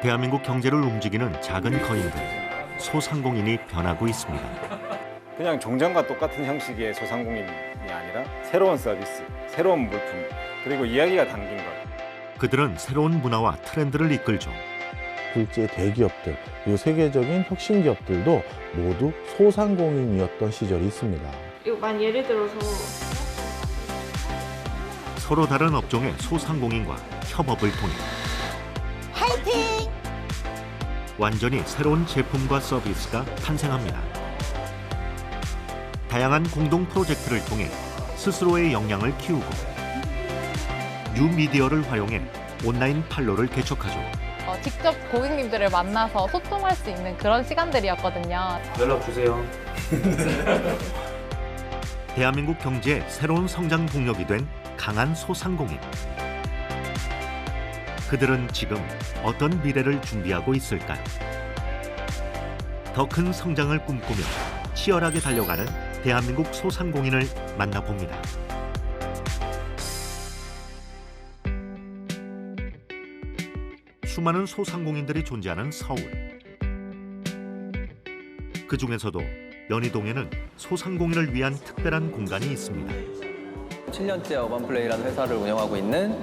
대한민국 경제를 움직이는 작은 거인들, 소상공인이 변하고 있습니다. 그냥 종전과 똑같은 형식의 소상공인이 아니라 새로운 서비스, 새로운 물품, 그리고 이야기가 담긴 것. 그들은 새로운 문화와 트렌드를 이끌죠. 국제 대기업들, 그리고 세계적인 혁신 기업들도 모두 소상공인이었던 시절이 있습니다. 예를 들어서 서로 다른 업종의 소상공인과 협업을 통해 화이팅! 완전히 새로운 제품과 서비스가 탄생합니다. 다양한 공동 프로젝트를 통해 스스로의 역량을 키우고 뉴미디어를 활용해 온라인 판로를 개척하죠. 직접 고객님들을 만나서 소통할 수 있는 그런 시간들이었거든요. 연락 주세요. 대한민국 경제의 새로운 성장 동력이 된 강한 소상공인. 그들은 지금 어떤 미래를 준비하고 있을까요? 더 큰 성장을 꿈꾸며 치열하게 달려가는 대한민국 소상공인을 만나봅니다. 수많은 소상공인들이 존재하는 서울. 그 중에서도 연희동에는 소상공인을 위한 특별한 공간이 있습니다. 7년째 어반플레이라는 회사를 운영하고 있는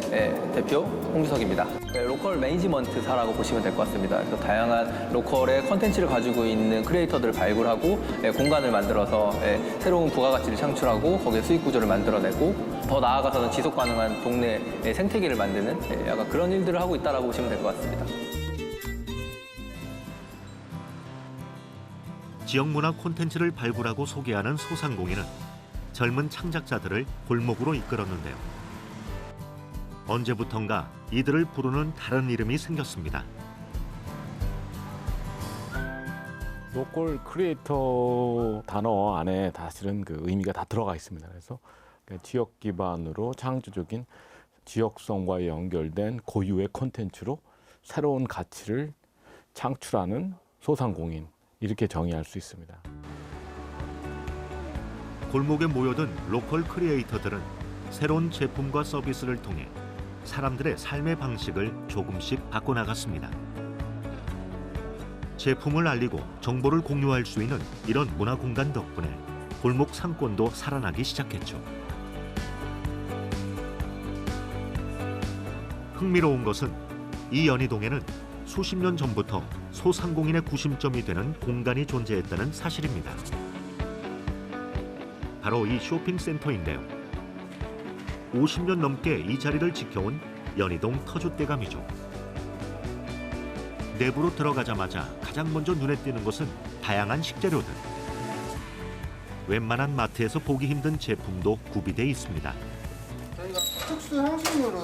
대표 홍주석입니다. 로컬 매니지먼트사라고 보시면 될 것 같습니다. 그래서 다양한 로컬의 컨텐츠를 가지고 있는 크리에이터들을 발굴하고 공간을 만들어서 새로운 부가가치를 창출하고 거기에 수익 구조를 만들어내고 더 나아가서는 지속 가능한 동네 생태계를 만드는 약간 그런 일들을 하고 있다고 보시면 될 것 같습니다. 지역 문화 콘텐츠를 발굴하고 소개하는 소상공인은 젊은 창작자들을 골목으로 이끌었는데요. 언제부턴가 이들을 부르는 다른 이름이 생겼습니다. 로컬 크리에이터 단어 안에 사실은 그 의미가 다 들어가 있습니다. 그래서 지역 기반으로 창조적인 지역성과 연결된 고유의 콘텐츠로 새로운 가치를 창출하는 소상공인, 이렇게 정의할 수 있습니다. 골목에 모여든 로컬 크리에이터들은 새로운 제품과 서비스를 통해 사람들의 삶의 방식을 조금씩 바꿔나갔습니다. 제품을 알리고 정보를 공유할 수 있는 이런 문화공간 덕분에 골목 상권도 살아나기 시작했죠. 흥미로운 것은 이 연희동에는 수십 년 전부터 소상공인의 구심점이 되는 공간이 존재했다는 사실입니다. 바로 이 쇼핑센터인데요. 50년 넘게 이 자리를 지켜온 연희동 터줏대감이죠. 내부로 들어가자마자 가장 먼저 눈에 띄는 것은 다양한 식재료들. 웬만한 마트에서 보기 힘든 제품도 구비돼 있습니다. 저희가 특수 향신료를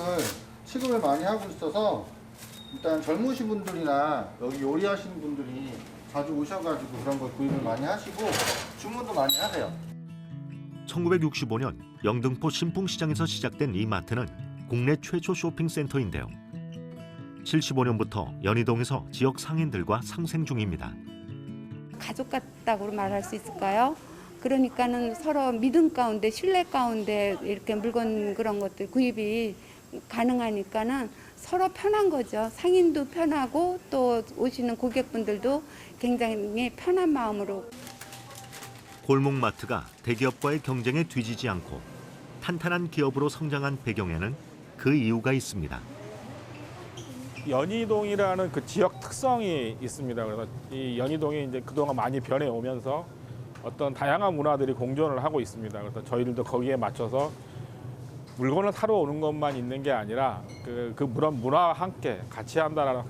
취급을 많이 하고 있어서 일단 젊으신 분들이나 여기 요리하시는 분들이 자주 오셔가지고 그런 걸 구입을 많이 하시고 주문도 많이 하세요. 1965년 영등포 신풍시장에서 시작된 이 마트는 국내 최초 쇼핑센터인데요. 75년부터 연희동에서 지역 상인들과 상생 중입니다. 가족 같다고 말할 수 있을까요? 그러니까는 서로 믿음 가운데, 신뢰 가운데 이렇게 물건 그런 것들 구입이 가능하니까는 서로 편한 거죠. 상인도 편하고 또 오시는 고객분들도 굉장히 편한 마음으로. 골목마트가 대기업과의 경쟁에 뒤지지 않고 탄탄한 기업으로 성장한 배경에는 그 이유가 있습니다. 연희동이라는 그 지역 특성이 있습니다. 그래서 이 연희동이 이제 그동안 많이 변해 오면서 어떤 다양한 문화들이 공존을 하고 있습니다. 그래서 저희들도 거기에 맞춰서 물건을 사러 오는 것만 있는 게 아니라 그런 문화와 함께 같이 한다라는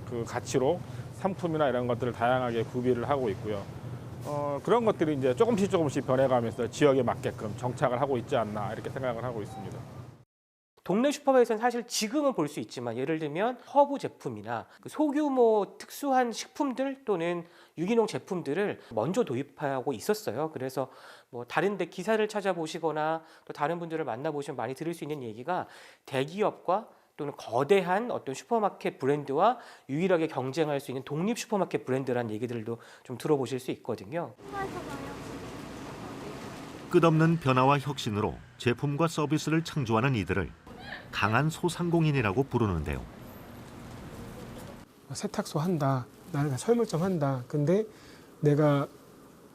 그 가치로 상품이나 이런 것들을 다양하게 구비를 하고 있고요. 그런 것들이 이제 조금씩 변해가면서 지역에 맞게끔 정착을 하고 있지 않나 이렇게 생각을 하고 있습니다. 동네 슈퍼마켓에서는 사실 지금은 볼 수 있지만 예를 들면 허브 제품이나 소규모 특수한 식품들 또는 유기농 제품들을 먼저 도입하고 있었어요. 그래서 뭐 다른 데 기사를 찾아보시거나 또 다른 분들을 만나보시면 많이 들을 수 있는 얘기가 대기업과 또는 거대한 어떤 슈퍼마켓 브랜드와 유일하게 경쟁할 수 있는 독립 슈퍼마켓 브랜드라는 얘기들도 좀 들어보실 수 있거든요. 끝없는 변화와 혁신으로 제품과 서비스를 창조하는 이들을 강한 소상공인이라고 부르는데요. 세탁소 한다, 나는 철물점 한다. 근데 내가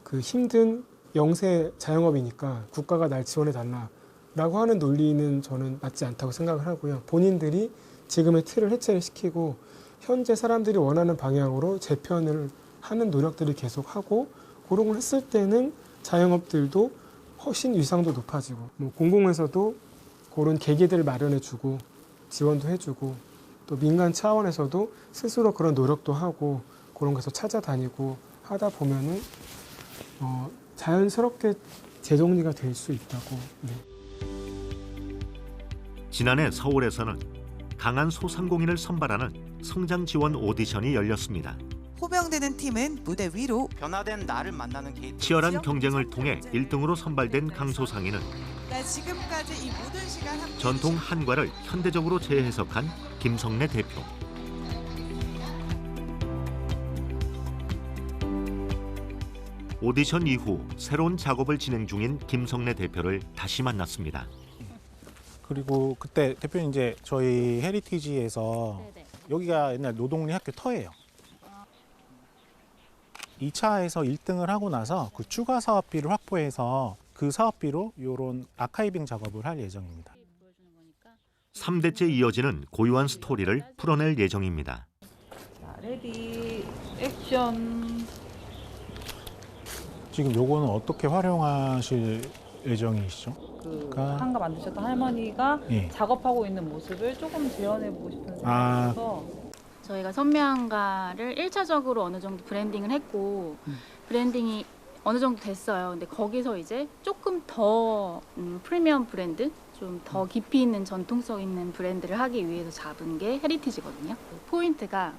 그 힘든 영세 자영업이니까 국가가 날 지원해 달라라고 하는 논리는 저는 맞지 않다고 생각을 하고요. 본인들이 지금의 틀을 해체를 시키고 현재 사람들이 원하는 방향으로 재편을 하는 노력들을 계속하고 그런 걸 했을 때는 자영업들도 훨씬 위상도 높아지고 뭐 공공에서도 그런 계기들을 마련해주고 지원도 해주고 또 민간 차원에서도 스스로 그런 노력도 하고 그런 것을 찾아다니고 하다 보면은 자연스럽게 재정리가 될 수 있다고. 네. 지난해 서울에서는 강한 소상공인을 선발하는 성장 지원 오디션이 열렸습니다. 호명되는 팀은 무대 위로 변화된 나를 만나는 게이트. 치열한 경쟁을 통해 1등으로 선발된 강소상인은 지금까지 이 모든 시간 함께 전통 한과를 현대적으로 재해석한 김성래 대표. 오디션 이후 새로운 작업을 진행 중인 김성래 대표를 다시 만났습니다. 그리고 그때 대표님 이제 저희 헤리티지에서 여기가 옛날 노동리 학교 터예요. 2차에서 1등을 하고 나서 그 추가 사업비를 확보해서 그 사업비로 이런 아카이빙 작업을 할 예정입니다. 3대째 이어지는 고유한 스토리를 풀어낼 예정입니다. 자, 레디, 액션. 지금 요거는 어떻게 활용하실 예정이시죠? 그 한가 만드셨던 할머니가 예. 작업하고 있는 모습을 조금 재현해보고 싶은 생각이어서 저희가 선미한가를 1차적으로 어느 정도 브랜딩을 했고 브랜딩이 어느 정도 됐어요. 근데 거기서 이제 조금 더 프리미엄 브랜드, 좀 더 깊이 있는 전통성 있는 브랜드를 하기 위해서 잡은 게 헤리티지거든요. 포인트가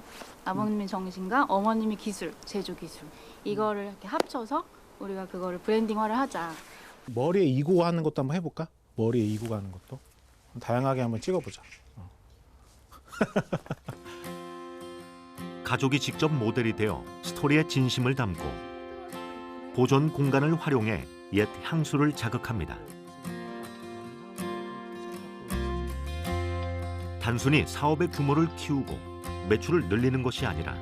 아버님의 정신과 어머님의 기술, 제조 기술 이거를 이렇게 합쳐서 우리가 그거를 브랜딩화를 하자. 머리에 이고 하는 것도 한번 해볼까? 머리에 이고 가는 것도 다양하게 한번 찍어보자. 가족이 직접 모델이 되어 스토리의 진심을 담고 보존 공간을 활용해 옛 향수를 자극합니다. 단순히 사업의 규모를 키우고 매출을 늘리는 것이 아니라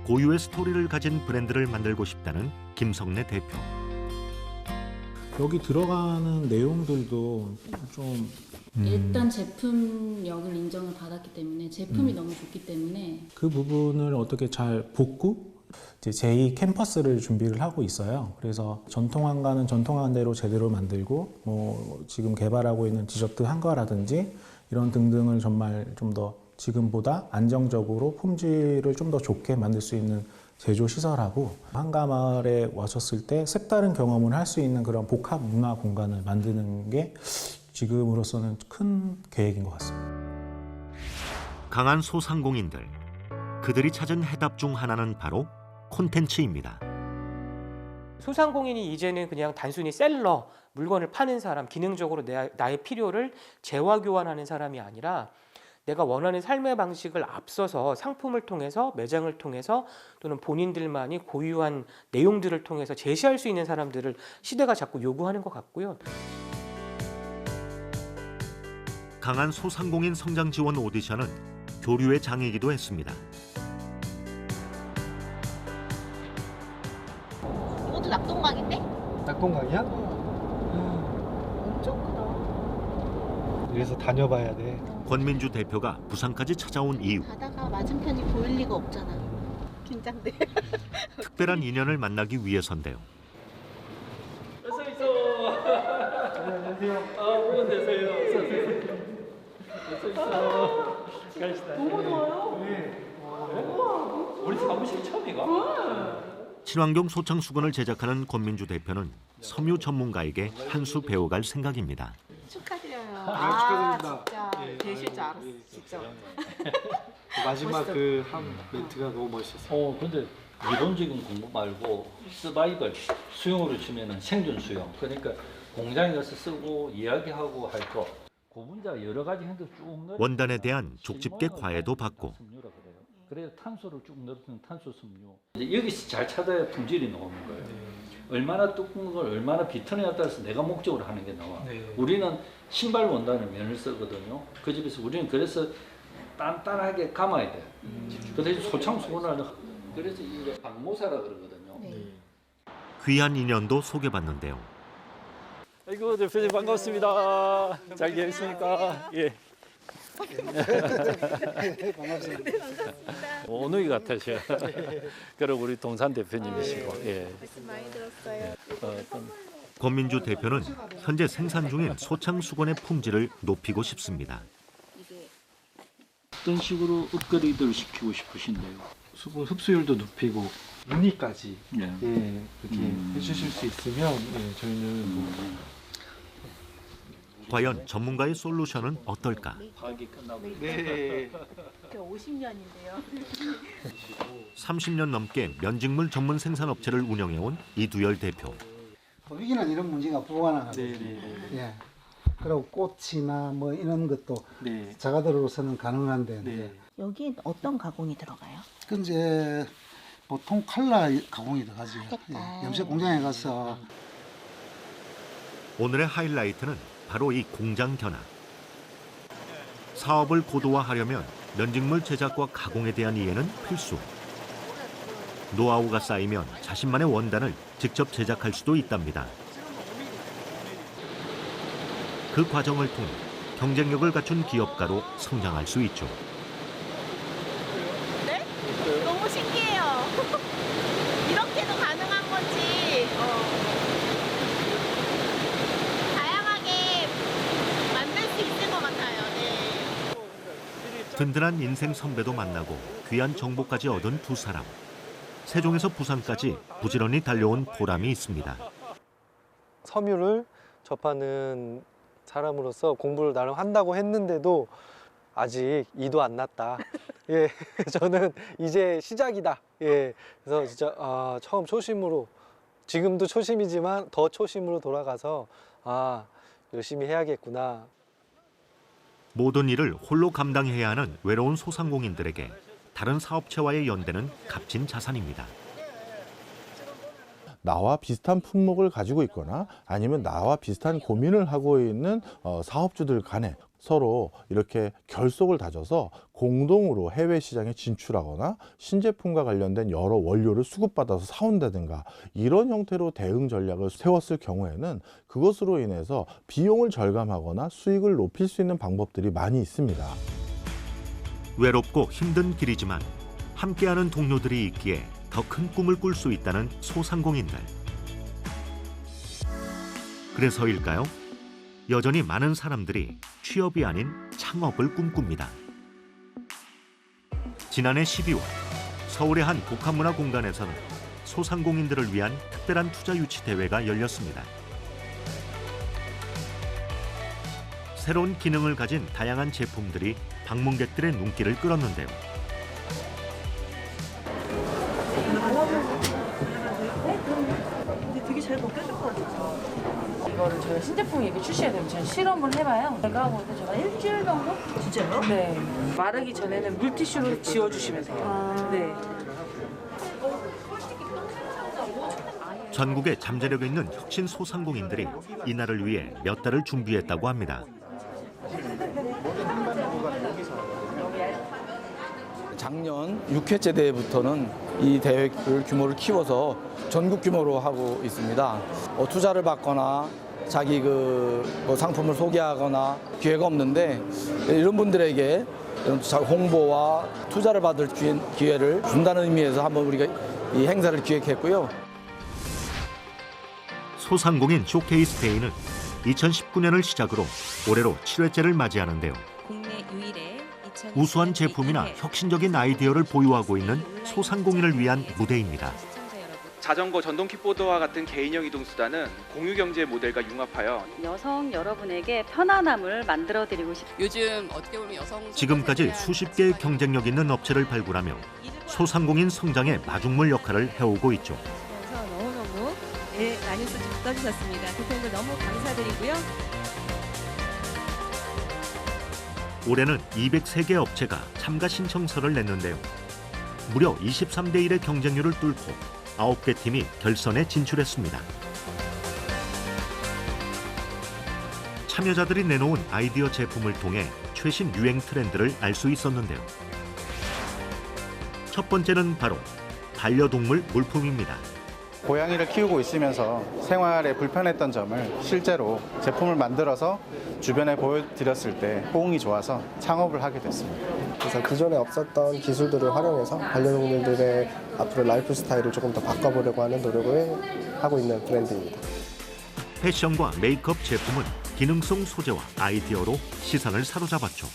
고유의 스토리를 가진 브랜드를 만들고 싶다는 김성래 대표. 여기 들어가는 내용들도 좀 일단 제품력을 인정을 받았기 때문에 제품이 너무 좋기 때문에 그 부분을 어떻게 잘 복구? 이제 제2 캠퍼스를 준비를 하고 있어요. 그래서 전통 한가는 전통 한대로 제대로 만들고 뭐 지금 개발하고 있는 디저트 한가라든지 이런 등등을 정말 좀 더 지금보다 안정적으로 품질을 좀 더 좋게 만들 수 있는 제조 시설하고 한가마을에 와셨을 때 색다른 경험을 할 수 있는 그런 복합 문화 공간을 만드는 게 지금으로서는 큰 계획인 것 같습니다. 강한 소상공인들, 그들이 찾은 해답 중 하나는 바로 콘텐츠입니다. 소상공인이 이제는 그냥 단순히 셀러, 물건을 파는 사람, 기능적으로 나의 필요를 재화교환하는 사람이 아니라 내가 원하는 삶의 방식을 앞서서 상품을 통해서, 매장을 통해서 또는 본인들만이 고유한 내용들을 통해서 제시할 수 있는 사람들을 시대가 자꾸 요구하는 것 같고요. 강한 소상공인 성장 지원 오디션은 교류의 장이기도 했습니다. 이것도 낙동강인데? 낙동강이야? 엄청 크다. 그래서 다녀봐야 돼. 권민주 대표가 부산까지 찾아온 이유. 바다가 맞은편이 보일 리가 없잖아. 긴장돼. 특별한 인연을 만나기 위해서인데요. 어서 있어. 안녕하세요. 물건 되세요. 어서 있어. 가시다. 너무 좋아요. 네. 우리 사무실 처음이가? 친환경 소창 수건을 제작하는 권민주 대표는 섬유 전문가에게 한 수 배워갈 생각입니다. 축하드려요. 축하드립니다. 진짜 되실 줄 알았어. 진짜. 마지막 그 한 멘트가 너무 멋있었어요. 근데 이론적인 공부 말고 서바이벌 수용으로 치면은 생존 수용. 그러니까 공장에 가서 쓰고 이야기하고 할 거. 고분자 여러 가지 행동 쭉 원단에 대한 족집게 과외도 받고 그래서 탄소를 쭉 넣었던 탄소 섬유. 이제 여기서 잘 찾아야 품질이 나오는 거예요. 얼마나 두꺼운 걸 얼마나 비틀어냐에 따라서 내가 목적으로 하는 게 나와. 우리는 신발 원단을 면을 쓰거든요. 그 집에서 우리는 그래서 단단하게 감아야 돼. 그래서 소창수건을 그래서 이게 박모사라 그러거든요. 귀한 인연도 소개받는데요. 아이고 대표님 반갑습니다. 잘 지냈습니까? 예. 반갑습니다. 네, 반갑습니다. 오누이 같으셔. 그리고 우리 동산 대표님이시고. 예. 말씀 많이 들었어요. 권민주 대표는 현재 생산 중인 소창 수건의 품질을 높이고 싶습니다. 어떤 식으로 업그레이드를 시키고 싶으신데요? 수분 흡수율도 높이고 무늬까지 예. 예, 그렇게 해주실 수 있으면 예, 저희는 뭐 과연 전문가의 솔루션은 어떨까? 파악이 끝나고. 네. 50년인데요. 30년 넘게 면직물 전문 생산업체를 운영해온 이두열 대표. 위기는 이런 문제가 보관하거든요. 네. 예. 그리고 꽃이나 뭐 이런 것도 네. 자가들로서는 가능한데 네. 여기엔 어떤 가공이 들어가요? 그 이제 보통 칼라 가공이 들어가죠. 예. 염색 공장에 가서 오늘의 하이라이트는 바로 이 공장 견학. 사업을 고도화하려면 면직물 제작과 가공에 대한 이해는 필수. 노하우가 쌓이면 자신만의 원단을 직접 제작할 수도 있답니다. 그 과정을 통해 경쟁력을 갖춘 기업가로 성장할 수 있죠. 네? 너무 신기해요. 이렇게도 가능한 건지 다양하게 만들 수 있을 것 같아요. 네. 든든한 인생 선배도 만나고 귀한 정보까지 얻은 두 사람. 세종에서 부산까지 부지런히 달려온 보람이 있습니다. 섬유를 접하는 사람으로서 공부를 나름 한다고 했는데도 아직 이도 안 났다. 예, 저는 이제 시작이다. 예, 그래서 진짜 처음 초심으로, 지금도 초심이지만 더 초심으로 돌아가서 열심히 해야겠구나. 모든 일을 홀로 감당해야 하는 외로운 소상공인들에게 다른 사업체와의 연대는 값진 자산입니다. 나와 비슷한 품목을 가지고 있거나 아니면 나와 비슷한 고민을 하고 있는 사업주들 간에 서로 이렇게 결속을 다져서 공동으로 해외 시장에 진출하거나 신제품과 관련된 여러 원료를 수급받아서 사온다든가 이런 형태로 대응 전략을 세웠을 경우에는 그것으로 인해서 비용을 절감하거나 수익을 높일 수 있는 방법들이 많이 있습니다. 외롭고 힘든 길이지만 함께하는 동료들이 있기에 더 큰 꿈을 꿀 수 있다는 소상공인들. 그래서일까요? 여전히 많은 사람들이 취업이 아닌 창업을 꿈꿉니다. 지난해 12월 서울의 한 복합문화공간에서는 소상공인들을 위한 특별한 투자 유치 대회가 열렸습니다. 새로운 기능을 가진 다양한 제품들이 방문객들의 눈길을 끌었는데요. 되게 잘 벗겨졌거든요. 이거를 저희가 신제품 이렇게 출시해야 되면 제가 실험을 해봐요. 제가 하고 있는데 제가 일주일 정도? 진짜요? 네. 마르기 전에는 물티슈로 지워주시면 돼요. 네. 전국에 잠재력 있는 혁신 소상공인들이 이날을 위해 몇 달을 준비했다고 합니다. 작년 6회째 대회부터는 이 대회를 규모를 키워서 전국 규모로 하고 있습니다. 투자를 받거나 자기 상품을 소개하거나 기회가 없는데 이런 분들에게 홍보와 투자를 받을 기회를 준다는 의미에서 한번 우리가 이 행사를 기획했고요. 소상공인 쇼케이스 데이는 2019년을 시작으로 올해로 7회째를 맞이하는데요. 국내 유일의 우수한 제품이나 혁신적인 아이디어를 보유하고 있는 소상공인을 위한 무대입니다. 자전거, 전동 킥보드와 같은 개인형 이동수단은 공유경제 모델과 융합하여 여성 여러분에게 편안함을 만들어드리고 싶습니다. 요즘 어떻게 보면 여성 지금까지 수십 개의 경쟁력 있는 업체를 발굴하며 소상공인 성장의 마중물 역할을 해오고 있죠. 그래서 너무너무 많은 수지 써주셨습니다. 대표님들 너무 감사드리고요. 올해는 203개 업체가 참가 신청서를 냈는데요. 무려 23대 1의 경쟁률을 뚫고 9개 팀이 결선에 진출했습니다. 참여자들이 내놓은 아이디어 제품을 통해 최신 유행 트렌드를 알 수 있었는데요. 첫 번째는 바로 반려동물 물품입니다. 고양이를 키우고 있으면서 생활에 불편했던 점을 실제로 제품을 만들어서 주변에 보여드렸을 때 호응이 좋아서 창업을 하게 됐습니다. 그래서 기존에 없었던 기술들을 활용해서 반려동물들의 앞으로 라이프 스타일을 조금 더 바꿔보려고 하는 노력을 하고 있는 브랜드입니다. 패션과 메이크업 제품은 기능성 소재와 아이디어로 시선을 사로잡았죠.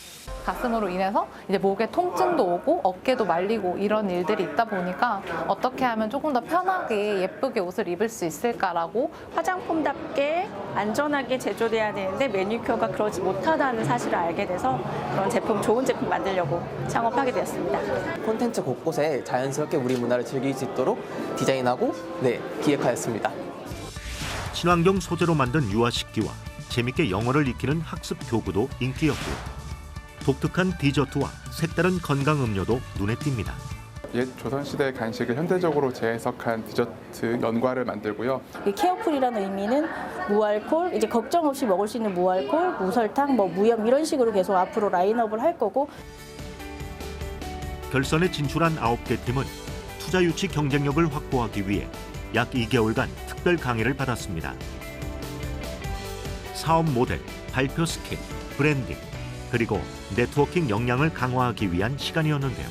가슴으로 인해서 이제 목에 통증도 오고 어깨도 말리고 이런 일들이 있다 보니까 어떻게 하면 조금 더 편하게 예쁘게 옷을 입을 수 있을까라고 화장품답게 안전하게 제조돼야 되는데 매니큐어가 그러지 못하다는 사실을 알게 돼서 그런 제품, 좋은 제품 만들려고 창업하게 되었습니다. 콘텐츠 곳곳에 자연스럽게 우리 문화를 즐길 수 있도록 디자인하고 기획하였습니다. 친환경 소재로 만든 유아식기와 재밌게 영어를 익히는 학습 교구도 인기였고요. 독특한 디저트와 색다른 건강 음료도 눈에 띕니다. 옛 조선시대 간식을 현대적으로 재해석한 디저트 연과를 만들고요. 이 케어풀이라는 의미는 무알콜, 이제 걱정 없이 먹을 수 있는 무알콜, 무설탕, 무염 이런 식으로 계속 앞으로 라인업을 할 거고. 결선에 진출한 9개 팀은 투자 유치 경쟁력을 확보하기 위해 약 2개월간 특별 강의를 받았습니다. 사업 모델, 발표 스킬, 브랜딩, 그리고 네트워킹 역량을 강화하기 위한 시간이었는데요.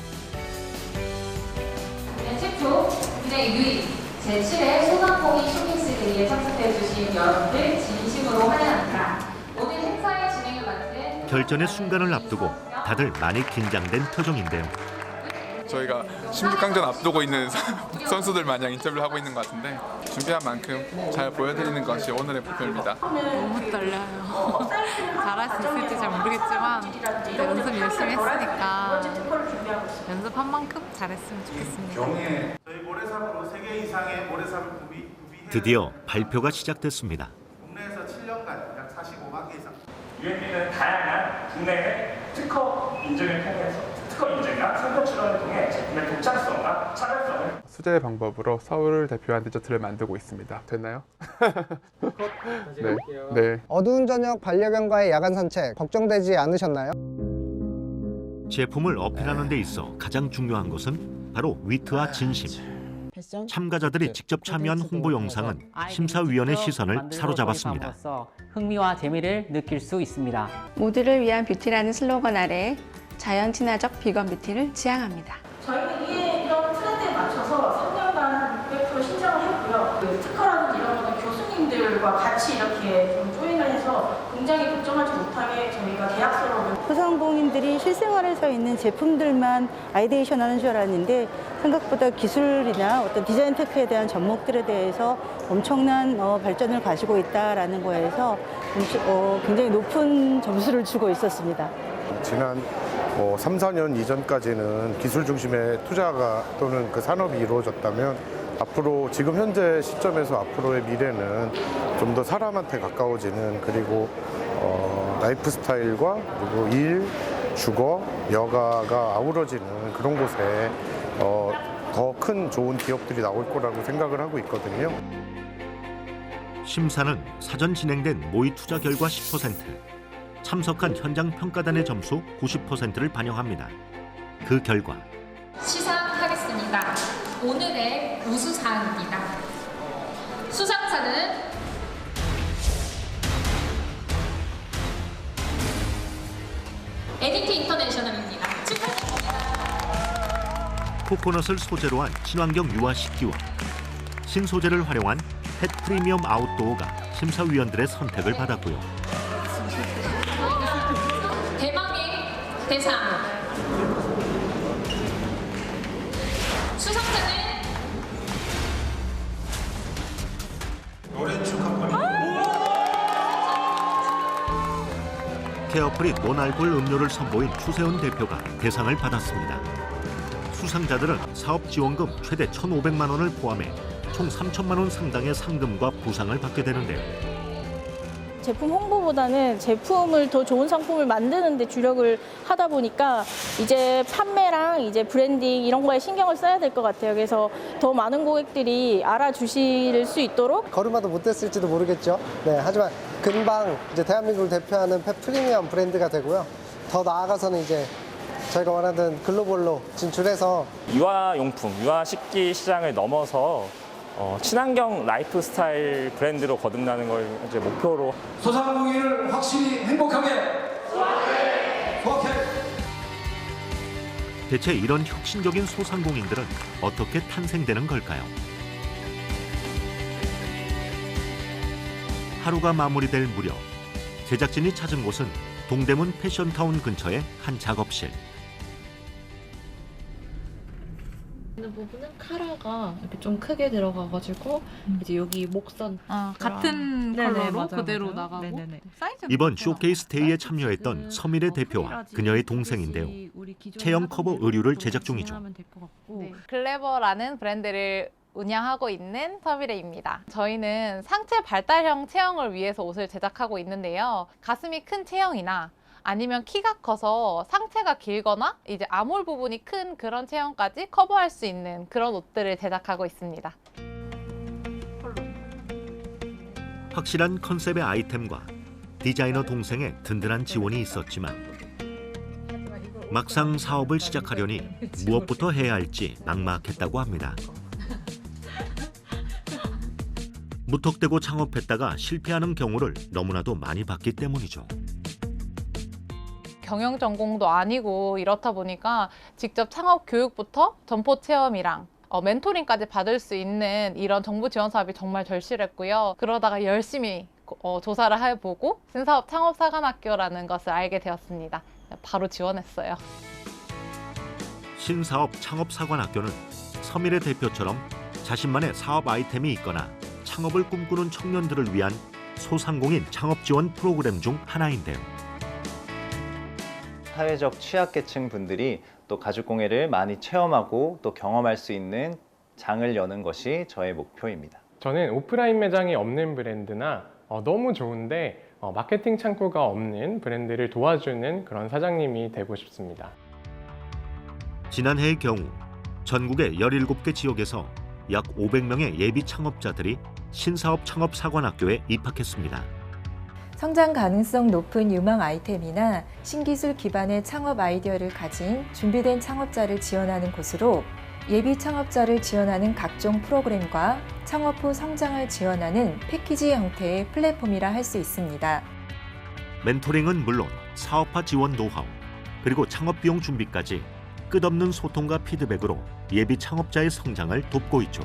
최초 진행 유입 제7회 소상공인 쇼케이스데이에 참석해 주신 여러분들 진심으로 환영합니다. 오늘 행사의 진행을 맡은 결전의 순간을 앞두고 다들 많이 긴장된 표정인데요. 저희가 16강전 앞두고 있는 선수들 마냥 인터뷰를 하고 있는 것 같은데 준비한 만큼 잘 보여드리는 것이 오늘의 목표입니다. 너무 떨려요. 잘할 수 있을지 잘 모르겠지만 연습 열심히 했으니까 연습한 만큼 잘했으면 좋겠습니다. 저희 모래삽으로 세계 이상의 모래삽을 드디어 발표가 시작됐습니다. 국내에서 7년간 약 45만 개 이상 UMB는 다양한 국내외 특허 인증을 통해서 특허 인증이나 상표 출원을 통해 제품의 독창성과 차별성을 수제 방법으로 서울을 대표한 디저트를 만들고 있습니다. 됐나요? 네. 어두운 저녁 반려견과의 야간 산책 걱정되지 않으셨나요? 제품을 어필하는 데 있어 가장 중요한 것은 바로 위트와 진심. 참가자들이 직접 참여한 홍보 영상은 심사위원의 시선을 사로잡았습니다. 흥미와 재미를 느낄 수 있습니다. 모두를 위한 뷰티라는 슬로건 아래 자연 친화적 비건 뷰티를 지향합니다. 저희는 이런 트렌드에 맞춰서 3년간 600% 신청을 했고요. 특허라든지 이런 것들 교수님들과 같이 이렇게 좀 조인을 해서 굉장히 걱정하지 못하게 저희가 계약서로 소상공인들이 실생활에서 있는 제품들만 아이데이션하는 줄 알았는데 생각보다 기술이나 어떤 디자인 테크에 대한 접목들에 대해서 엄청난 발전을 가지고 있다라는 거에서 굉장히 높은 점수를 주고 있었습니다. 지난 3, 4년 이전까지는 기술 중심의 투자가 또는 그 산업이 이루어졌다면 앞으로 지금 현재 시점에서 앞으로의 미래는 좀 더 사람한테 가까워지는 그리고 라이프 스타일과 그리고 일, 주거, 여가가 아우러지는 그런 곳에 더 큰 좋은 기업들이 나올 거라고 생각을 하고 있거든요. 심사는 사전 진행된 모의 투자 결과 10%, 참석한 현장 평가단의 점수 90%를 반영합니다. 그 결과 시작하겠습니다. 오늘의 우수사항입니다. 수상자는 에디티 인터내셔널입니다. 축하드립니다. 코코넛을 소재로 한 친환경 유아식기와 신소재를 활용한 펫 프리미엄 아웃도어가 심사위원들의 선택을 받았고요. 대망의 대상 수상자는 오렌지 컴퍼니. 케어프리 노알콜 음료를 선보인 추세훈 대표가 대상을 받았습니다. 수상자들은 사업지원금 최대 1,500만 원을 포함해 총 3천만 원 상당의 상금과 부상을 받게 되는데요. 제품 홍보보다는 제품을 더 좋은 상품을 만드는 데 주력을 하다 보니까 이제 판매랑 이제 브랜딩 이런 거에 신경을 써야 될 것 같아요. 그래서 더 많은 고객들이 알아주실 수 있도록 걸음마도 못했을지도 모르겠죠. 네, 하지만 금방 이제 대한민국을 대표하는 펫 프리미엄 브랜드가 되고요. 더 나아가서는 이제 저희가 원하는 글로벌로 진출해서 유아용품, 유아식기 시장을 넘어서 친환경 라이프 스타일 브랜드로 거듭나는 걸 이제 목표로 소상공인을 확실히 행복하게 소확해. 대체 이런 혁신적인 소상공인들은 어떻게 탄생되는 걸까요? 하루가 마무리될 무렵 제작진이 찾은 곳은 동대문 패션타운 근처의 한 작업실. 있는 부분은 카라가 이렇게 좀 크게 들어가가지고 이제 여기 목선 같은 네네, 컬러로 맞아요, 그대로 맞아요. 나가고 네네네. 이번 쇼케이스 데이에 참여했던 서밀의 대표와 그녀의 동생인데요. 체형 커버 의류를 제작 중이죠. 네. 글래버라는 브랜드를 운영하고 있는 서미래입니다. 저희는 상체 발달형 체형을 위해서 옷을 제작하고 있는데요. 가슴이 큰 체형이나 아니면 키가 커서 상체가 길거나 이제 아몰 부분이 큰 그런 체형까지 커버할 수 있는 그런 옷들을 제작하고 있습니다. 확실한 컨셉의 아이템과 디자이너 동생의 든든한 지원이 있었지만 막상 사업을 시작하려니 무엇부터 해야 할지 막막했다고 합니다. 무턱대고 창업했다가 실패하는 경우를 너무나도 많이 봤기 때문이죠. 경영 전공도 아니고 이렇다 보니까 직접 창업 교육부터 점포 체험이랑 멘토링까지 받을 수 있는 이런 정부 지원 사업이 정말 절실했고요. 그러다가 열심히 조사를 해보고 신사업 창업사관학교라는 것을 알게 되었습니다. 바로 지원했어요. 신사업 창업사관학교는 서밀의 대표처럼 자신만의 사업 아이템이 있거나 창업을 꿈꾸는 청년들을 위한 소상공인 창업 지원 프로그램 중 하나인데요. 사회적 취약계층 분들이 또 가죽공예를 많이 체험하고 또 경험할 수 있는 장을 여는 것이 저의 목표입니다. 저는 오프라인 매장이 없는 브랜드나 너무 좋은데 마케팅 창구가 없는 브랜드를 도와주는 그런 사장님이 되고 싶습니다. 지난해의 경우 전국의 17개 지역에서 약 500명의 예비 창업자들이 신사업 창업사관학교에 입학했습니다. 성장 가능성 높은 유망 아이템이나 신기술 기반의 창업 아이디어를 가진 준비된 창업자를 지원하는 곳으로 예비 창업자를 지원하는 각종 프로그램과 창업 후 성장을 지원하는 패키지 형태의 플랫폼이라 할 수 있습니다. 멘토링은 물론 사업화 지원 노하우, 그리고 창업 비용 준비까지 끝없는 소통과 피드백으로 예비 창업자의 성장을 돕고 있죠.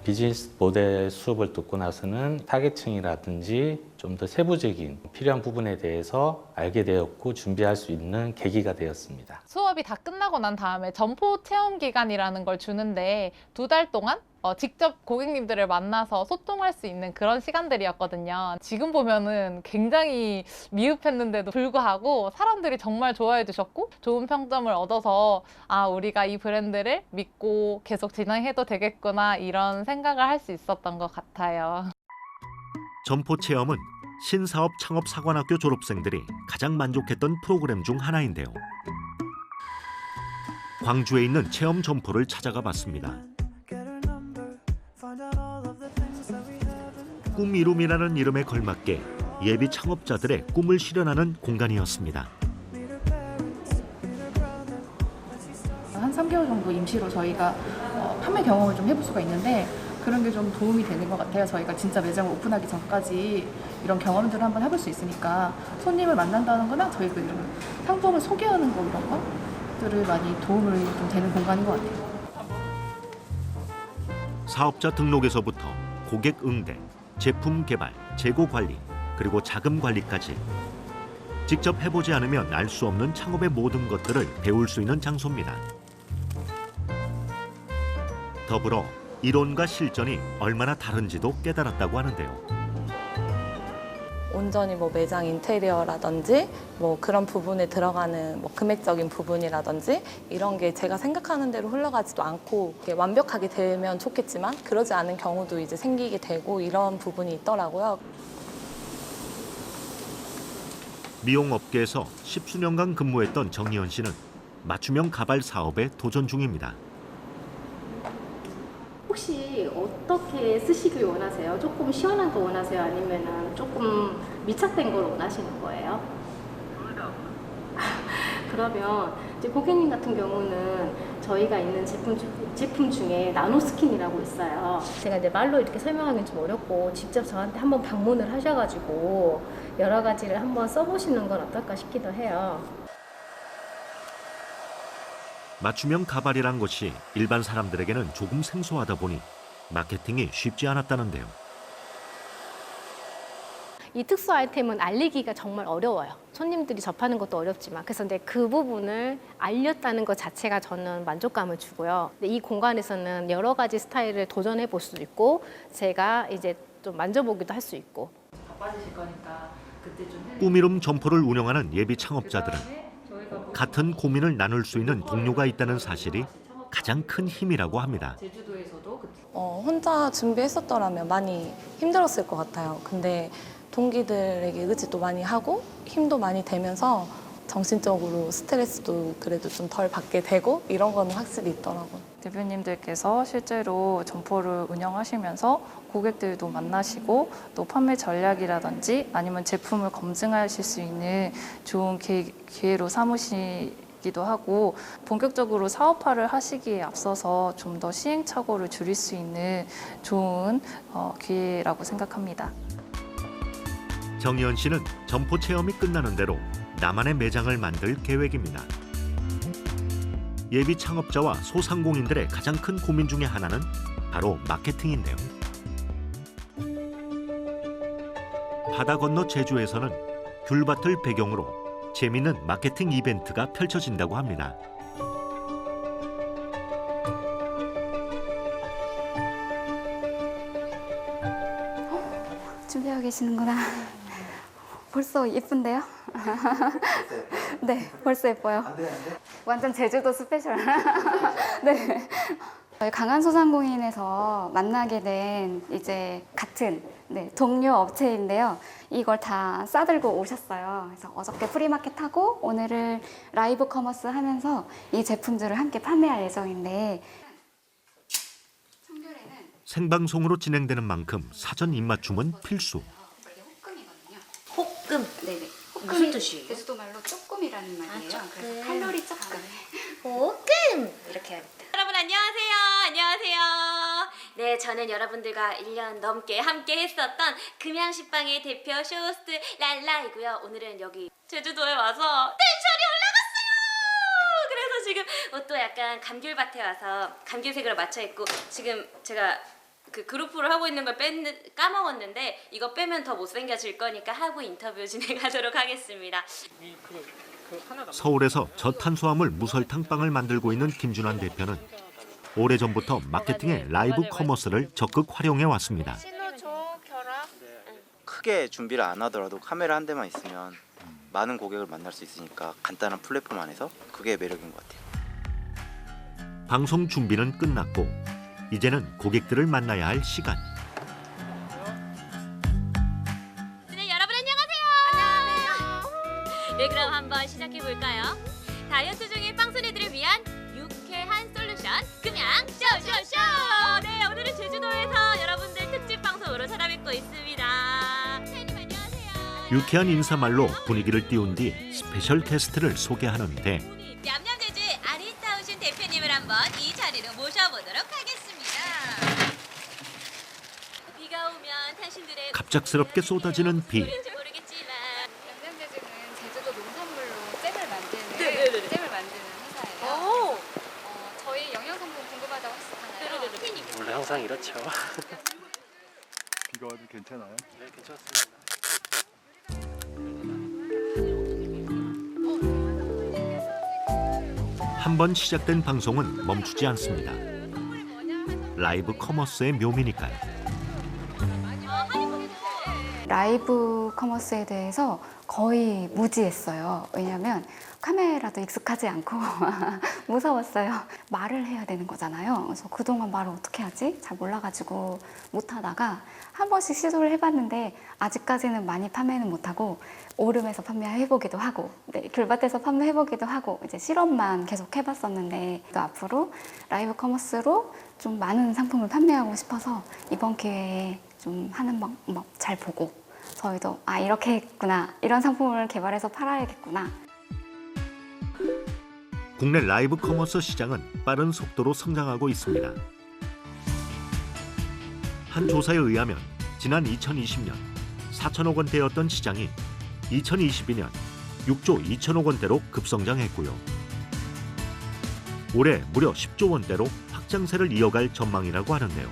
비즈니스 모델 수업을 듣고 나서는 타겟층이라든지 좀 더 세부적인 필요한 부분에 대해서 알게 되었고 준비할 수 있는 계기가 되었습니다. 수업이 다 끝나고 난 다음에 점포 체험 기간이라는 걸 주는데 2달 동안 직접 고객님들을 만나서 소통할 수 있는 그런 시간들이었거든요. 지금 보면은 굉장히 미흡했는데도 불구하고 사람들이 정말 좋아해 주셨고 좋은 평점을 얻어서 우리가 이 브랜드를 믿고 계속 진행해도 되겠구나 이런 생각을 할 수 있었던 것 같아요. 점포 체험은 신사업 창업사관학교 졸업생들이 가장 만족했던 프로그램 중 하나인데요. 광주에 있는 체험 점포를 찾아가 봤습니다. 꿈 이룸이라는 이름에 걸맞게 예비 창업자들의 꿈을 실현하는 공간이었습니다. 한 3개월 정도 임시로 저희가 판매 경험을 좀 해볼 수가 있는데 그런 게 좀 도움이 되는 것 같아요. 저희가 진짜 매장을 오픈하기 전까지 이런 경험들을 한번 해볼 수 있으니까 손님을 만난다는 거나 저희가 이런 상품을 소개하는 거 이런 것들을 많이 도움을 좀 되는 공간인 것 같아요. 사업자 등록에서부터 고객 응대, 제품 개발, 재고 관리, 그리고 자금 관리까지 직접 해보지 않으면 알 수 없는 창업의 모든 것들을 배울 수 있는 장소입니다. 더불어 이론과 실전이 얼마나 다른지도 깨달았다고 하는데요. 온전히 매장 인테리어라든지 그런 부분에 들어가는 금액적인 부분이라든지 이런 게 제가 생각하는 대로 흘러가지도 않고 완벽하게 되면 좋겠지만 그러지 않은 경우도 이제 생기게 되고 이런 부분이 있더라고요. 미용업계에서 10수년간 근무했던 정희연 씨는 맞춤형 가발 사업에 도전 중입니다. 혹시 어떻게 쓰시길 원하세요? 조금 시원한 거 원하세요? 아니면 조금 밀착된 걸 원하시는 거예요? 그러면 이제 고객님 같은 경우는 저희가 있는 제품 중에 나노스킨이라고 있어요. 제가 이제 말로 이렇게 설명하기는 좀 어렵고 직접 저한테 한번 방문을 하셔가지고 여러 가지를 한번 써보시는 건 어떨까 싶기도 해요. 맞춤형 가발이란 것이 일반 사람들에게는 조금 생소하다 보니 마케팅이 쉽지 않았다는데요. 이 특수 아이템은 알리기가 정말 어려워요. 손님들이 접하는 것도 어렵지만 그래서 근데 그 부분을 알렸다는 것 자체가 저는 만족감을 주고요. 근데 이 공간에서는 여러 가지 스타일을 도전해 볼 수도 있고 제가 이제 좀 만져보기도 할 수 있고. 바빠지실 거니까 그때 좀 꾸미름 점포를 운영하는 예비 창업자들은 같은 고민을 나눌 수 있는 동료가 있다는 사실이 가장 큰 힘이라고 합니다. 제주도에서도 혼자 준비했었더라면 많이 힘들었을 것 같아요. 근데 동기들에게 의지도 많이 하고 힘도 많이 되면서 정신적으로 스트레스도 그래도 좀 덜 받게 되고 이런 거는 확실히 있더라고요. 대표님들께서 실제로 점포를 운영하시면서 고객들도 만나시고 또 판매 전략이라든지 아니면 제품을 검증하실 수 있는 좋은 기회로 삼으시기도 하고 본격적으로 사업화를 하시기에 앞서서 좀 더 시행착오를 줄일 수 있는 좋은 기회라고 생각합니다. 정희연 씨는 점포 체험이 끝나는 대로 나만의 매장을 만들 계획입니다. 예비 창업자와 소상공인들의 가장 큰 고민 중에 하나는 바로 마케팅인데요. 바다 건너 제주에서는 귤밭을 배경으로 재미있는 마케팅 이벤트가 펼쳐진다고 합니다. 준비하고 계시는구나. 벌써 예쁜데요? 네, 벌써 예뻐요. 완전 제주도 스페셜. 네. 저희 강한소상공인에서 만나게 된 이제 같은 동료 업체인데요. 이걸 다 싸들고 오셨어요. 그래서 어저께 프리마켓 하고 오늘은 라이브 커머스 하면서 이 제품들을 함께 판매할 예정인데 생방송으로 진행되는 만큼 사전 입맞춤은 필수. 호끔. 네네. 무슨 뜻이에요? 제주도 말로 쪼끔이라는 말이에요. 그래서 칼로리 쪼끔. 호끔 이렇게 합니다. 여러분 안녕하세요. 안녕하세요. 네, 저는 여러분들과 1년 넘게 함께 했었던 금양식빵의 대표 쇼호스트 랄라이고요. 오늘은 여기 제주도에 와서 텐션이 올라갔어요. 그래서 지금 옷도 약간 감귤밭에 와서 감귤색으로 맞춰 입고 지금 제가 그 그룹으로 하고 있는 걸 까먹었는데 이거 빼면 더 못생겨질 거니까 하고 인터뷰 진행하도록 하겠습니다. 서울에서 저탄수화물 무설탕빵을 만들고 있는 김준환 대표는 오래전부터 마케팅의 라이브 커머스를 적극 활용해 왔습니다. 크게 준비를 안 하더라도 카메라 한 대만 있으면 많은 고객을 만날 수 있으니까 간단한 플랫폼 안에서 그게 매력인 것 같아요. 방송 준비는 끝났고 이제는 고객들을 만나야 할 시간. 네, 여러분 안녕하세요. 안녕하세요. 네, 그럼 한번 시작해 볼까요? 다이어트 중인 빵순이들을 위한 유쾌한 솔루션 금양 쇼쇼쇼. 네, 오늘은 제주도에서 여러분들 특집 방송으로 찾아뵙고 있습니다. 선생님 안녕하세요. 유쾌한 인사말로 분위기를 띄운 뒤 스페셜 게스트를 소개하는데 냠냠제주의 아리따우신 대표님을 한번 이 자리로 모셔보도록 하겠습니다. 비가 오면 당신들의 갑작스럽게 쏟아지는 비. 모르겠지만 냠냠제주는 제주도 농산물로 잼을 만드는 네네네. 잼을 만드는 회사예요. 저희 영양 성분 궁금하다고 하셨잖아요. 원래 항상 이렇죠. 비가 와도 괜찮아요? 네, 괜찮습니다. 한 번 시작된 방송은 멈추지 않습니다. 라이브 커머스의 묘미니까요. 라이브 커머스에 대해서 거의 무지했어요. 왜냐하면 카메라도 익숙하지 않고 무서웠어요. 말을 해야 되는 거잖아요. 그래서 그동안 말을 어떻게 하지? 잘 몰라가지고 못하다가 한 번씩 시도를 해봤는데 아직까지는 많이 판매는 못하고 오름에서 판매해보기도 하고 귤밭에서 판매해보기도 하고 이제 실험만 계속 해봤었는데 또 앞으로 라이브 커머스로 좀 많은 상품을 판매하고 싶어서 이번 기회에 좀 하는 방법 잘 보고 저희도 이렇게 했구나, 이런 상품을 개발해서 팔아야겠구나. 국내 라이브 커머스 시장은 빠른 속도로 성장하고 있습니다. 한 조사에 의하면 지난 2020년 4천억 원대였던 시장이 2022년 6조 2천억 원대로 급성장했고요. 올해 무려 10조 원대로 확장세를 이어갈 전망이라고 하는데요.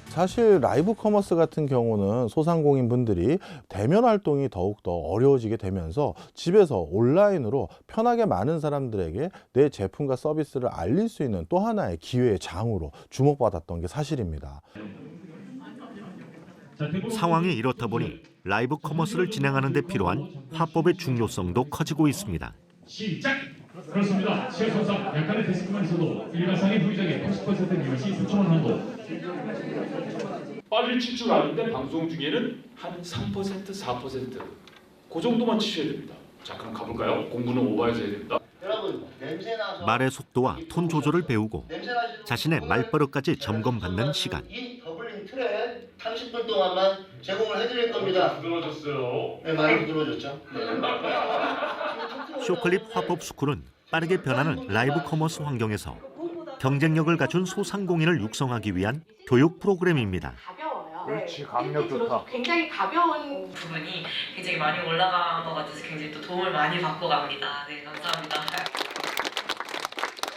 사실 라이브 커머스 같은 경우는 소상공인 분들이 대면 활동이 더욱더 어려워지게 되면서 집에서 온라인으로 편하게 많은 사람들에게 내 제품과 서비스를 알릴 수 있는 또 하나의 기회의 장으로 주목받았던 게 사실입니다. 상황이 이렇다 보니 라이브 커머스를 진행하는 데 필요한 화법의 중요성도 커지고 있습니다. 시작! 그렇습니다. 시험상 약간의 데스크만 있어도 일반상의 소비자에게 80% 미만시 3,000원 한도. 빨리 칠 줄 아는데 방송 중에는 한 3%, 4%. 그 정도만 치셔야 됩니다. 자, 그럼 가볼까요? 공부는 오버해서 해야 됩니다. 여러분, 냄새나서 말의 속도와 톤 조절을 배우고 자신의 말버릇까지 점검받는 시간. 이 더블링 틀에 30분 동안만 제공을 해드릴 겁니다. 부드러워졌어요. 네, 많이 부드러워졌죠. 쇼클립 화법 스쿨은 빠르게 변하는 라이브 커머스 환경에서 경쟁력을 갖춘 소상공인을 육성하기 위한 교육 프로그램입니다. 그렇지, 강력 좋다. 굉장히 가벼운 부분이 굉장히 많이 올라간 것 같아서 굉장히 또 도움을 많이 받고 갑니다. 네, 감사합니다.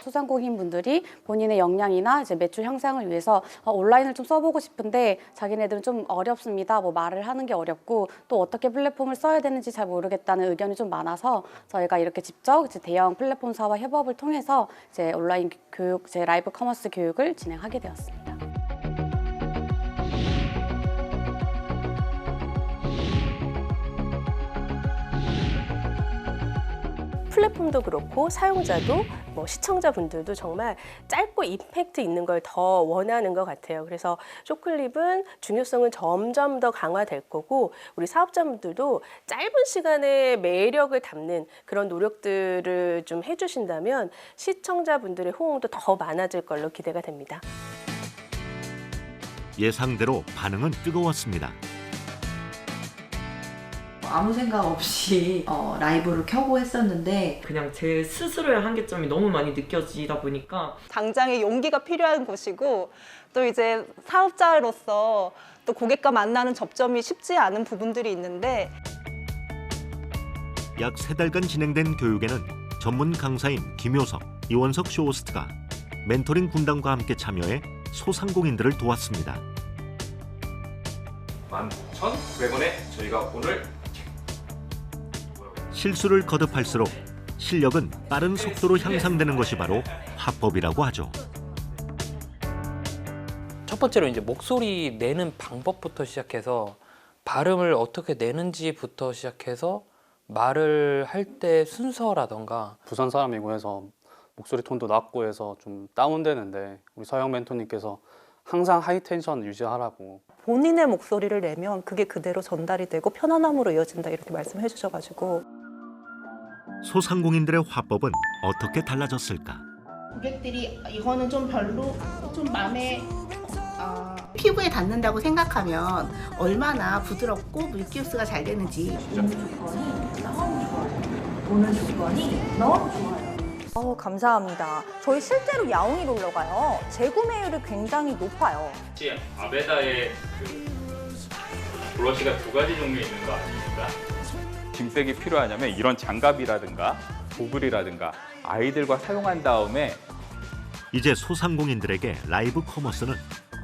소상공인 분들이 본인의 역량이나 이제 매출 향상을 위해서 온라인을 좀 써보고 싶은데 자기네들은 좀 어렵습니다. 뭐 말을 하는 게 어렵고 또 어떻게 플랫폼을 써야 되는지 잘 모르겠다는 의견이 좀 많아서 저희가 이렇게 직접 이제 대형 플랫폼사와 협업을 통해서 이제 온라인 교육, 이제 라이브 커머스 교육을 진행하게 되었습니다. 플랫폼도 그렇고 사용자도 뭐 시청자분들도 정말 짧고 임팩트 있는 걸 더 원하는 것 같아요. 그래서 쇼클립은 중요성은 점점 더 강화될 거고 우리 사업자분들도 짧은 시간에 매력을 담는 그런 노력들을 좀 해주신다면 시청자분들의 호응도 더 많아질 걸로 기대가 됩니다. 예상대로 반응은 뜨거웠습니다. 아무 생각 없이 라이브를 켜고 했었는데 그냥 제 스스로의 한계점이 너무 많이 느껴지다 보니까 당장의 용기가 필요한 곳이고 또 이제 사업자로서 또 고객과 만나는 접점이 쉽지 않은 부분들이 있는데 약 3달간 진행된 교육에는 전문 강사인 김효석, 이원석 쇼호스트가 멘토링 군단과 함께 참여해 소상공인들을 도왔습니다. 11,900원에 저희가 오늘 실수를 거듭할수록 실력은 빠른 속도로 향상되는 것이 바로 화법이라고 하죠. 첫 번째로 이제 목소리 내는 방법부터 시작해서 발음을 어떻게 내는지부터 시작해서 말을 할 때 순서라던가 부산 사람이고 해서 목소리 톤도 낮고 해서 좀 다운되는데 우리 서영 멘토님께서 항상 하이 텐션 유지하라고 본인의 목소리를 내면 그게 그대로 전달이 되고 편안함으로 이어진다 이렇게 말씀해 주셔가지고 소상공인들의 화법은 어떻게 달라졌을까? 고객들이 이거는 좀 별로 좀 마음에 피부에 닿는다고 생각하면 얼마나 부드럽고 물기 흡수가 잘 되는지 오는 조건이 너무 좋아요. 감사합니다. 저희 실제로 야옹이로 올라가요. 재구매율이 굉장히 높아요. 혹시 아베다의 브러쉬가 2가지 종류 있는 거 아닙니까? 짐백이 필요하냐면 이런 장갑이라든가 고글이라든가 아이들과 사용한 다음에 이제 소상공인들에게 라이브 커머스는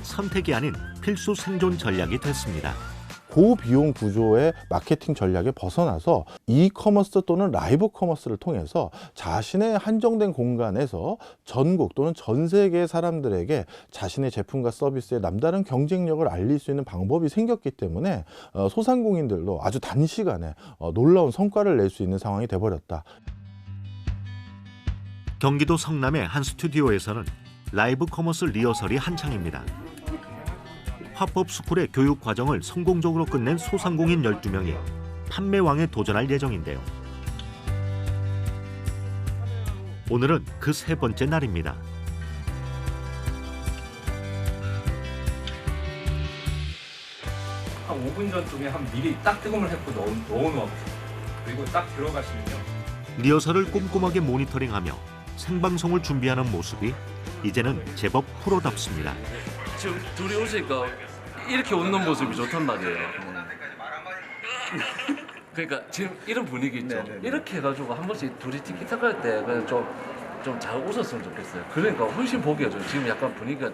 선택이 아닌 필수 생존 전략이 됐습니다. 고비용 구조의 마케팅 전략에 벗어나서 이커머스 또는 라이브 커머스를 통해서 자신의 한정된 공간에서 전국 또는 전 세계의 사람들에게 자신의 제품과 서비스의 남다른 경쟁력을 알릴 수 있는 방법이 생겼기 때문에 소상공인들도 아주 단시간에 놀라운 성과를 낼 수 있는 상황이 돼버렸다. 경기도 성남의 한 스튜디오에서는 라이브 커머스 리허설이 한창입니다. 화법 스쿨의 교육 과정을 성공적으로 끝낸 소상공인 12명이 판매왕에 도전할 예정인데요. 오늘은 그 3번째 날입니다. 한 5분 전쯤에 미리 딱 뜨거운 물 해서 넣어놓으세요. 그리고 딱 들어가시면요. 리허설을 꼼꼼하게 모니터링하며 생방송을 준비하는 모습이 이제는 제법 프로답습니다. 지금 둘이 오시니까 이렇게 웃는 모습이 좋단 말이에요. 그러니까 지금 이런 분위기 있죠. 이렇게 해가지고 한 번씩 둘이 티키타카 할 때 그냥 좀 잘 웃었으면 좋겠어요. 그러니까 훨씬 보기가 좋아요. 지금 약간 분위기가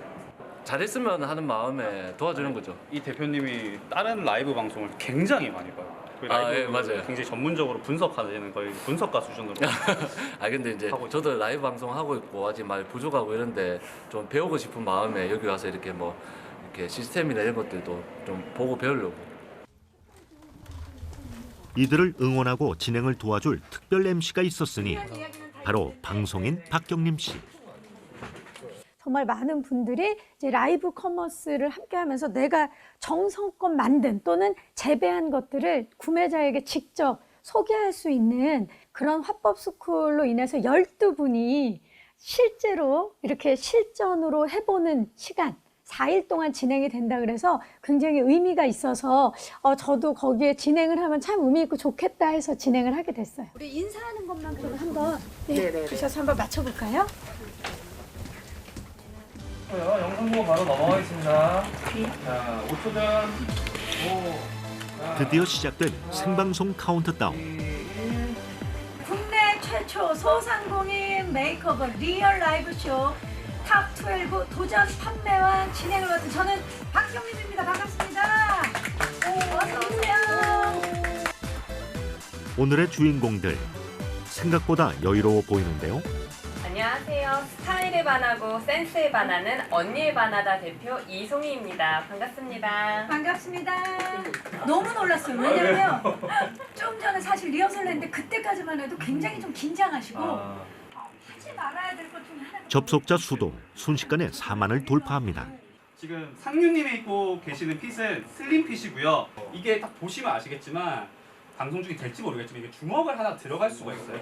잘했으면 하는 마음에 도와주는 거죠. 이 대표님이 다른 라이브 방송을 굉장히 많이 봐요. 그 라이브 예, 맞아요. 굉장히 전문적으로 분석하는 거의 분석가 수준으로. 근데 이제 저도 라이브 방송 하고 있고 아직 많이 부족하고 이런데 좀 배우고 싶은 마음에 여기 와서 이렇게 이렇게 시스템이나 이런 것들도 좀 보고 배우려고. 이들을 응원하고 진행을 도와줄 특별 MC가 있었으니 바로 방송인 박경림 씨. 정말 많은 분들이 이제 라이브 커머스를 함께하면서 내가 정성껏 만든 또는 재배한 것들을 구매자에게 직접 소개할 수 있는 그런 화법 스쿨로 인해서 12분이 실제로 이렇게 실전으로 해보는 시간 4일 동안 진행이 된다 그래서 굉장히 의미가 있어서 저도 거기에 진행을 하면 참 의미 있고 좋겠다 해서 진행을 하게 됐어요. 우리 인사하는 것만 그럼 한번 주셔서 한번 맞춰볼까요? 영상 보고 바로 넘어가겠습니다. 자, 5초 전. 드디어 시작된 생방송 카운트다운. 국내 최초 소상공인 메이크업 리얼 라이브 쇼 탑12 도전 판매왕 진행을 맡은 저는 박경림입니다. 반갑습니다. 어서오세요. 오늘의 주인공들 생각보다 여유로워 보이는데요. 안녕하세요. 스타일에 반하고 센스에 반하는 언니에 반하다 대표 이송희입니다. 반갑습니다. 반갑습니다. 너무 놀랐어요. 왜냐면 좀 전에 사실 리허설 했는데 그때까지만 해도 굉장히 좀 긴장하시고 하지 말아야 될 것 중에 하나가 접속자 수도 순식간에 4만을 돌파합니다. 지금 상류님이 입고 계시는 핏은 슬림 핏이고요. 이게 딱 보시면 아시겠지만 방송 중에 될지 모르겠지만 이게 주먹을 하나 들어갈 수가 있어요.